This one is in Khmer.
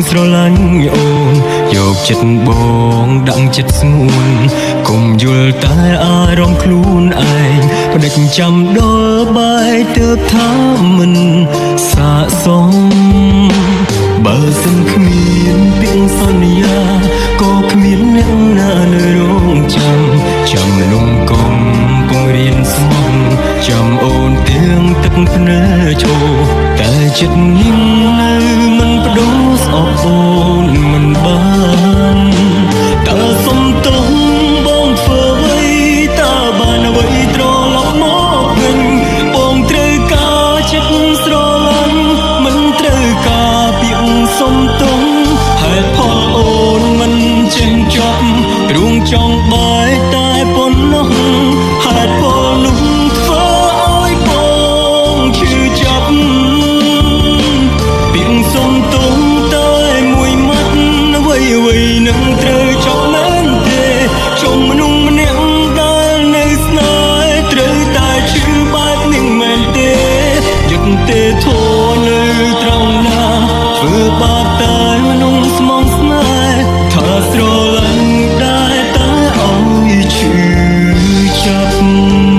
ស្រឡាញ់អូនយកចិត្តបងដាក់ចិត្តស្ងួនកុំយល់តែអារម្មណ៍ខ្លួនឯងផ្ដេចចាំដល់បាយទើបថាមិនសាកសមបើសិនគ្មានពាក្យសន្យាក៏គ្មានអ្នកណានៅរងចាំលំកុំពងរៀនស្មោះចាំអូនទាំងទឹកភ្នែកឈោតែចិត្តញឹមនៅមិនបដូរស្អប់អូនមិនបានតើសុំទោសបងធ្វើអ្វីតើបានអ្វីត្រឡប់មកវិញបងត្រូវការចិត្តស្រឡាញ់មិនត្រូវការពាក្យសុំទោសហេតុផលអូនមិនចេះចប់ទ្រង់ចង់បែកតែប៉ុណ្ណោះហេតុផលនោះធ្វើឲ្យបងឈឺចាប់ពាក្យសុំទោសតែមួយម៉ាត់អ្វីនឹងត្រូវចប់មែនទេចុំមនុស្សម្នាក់ដែលនៅស្នេហ៍ត្រូវតែឈឺបែបនេះមែនទេយុទ្ធទេធោនៅត្រង់ណាធ្វើបាបតែមនុស្សស្មងស្នេហ៍ថាស្រឡាញ់ដែរតែឲ្យឈឺចាប់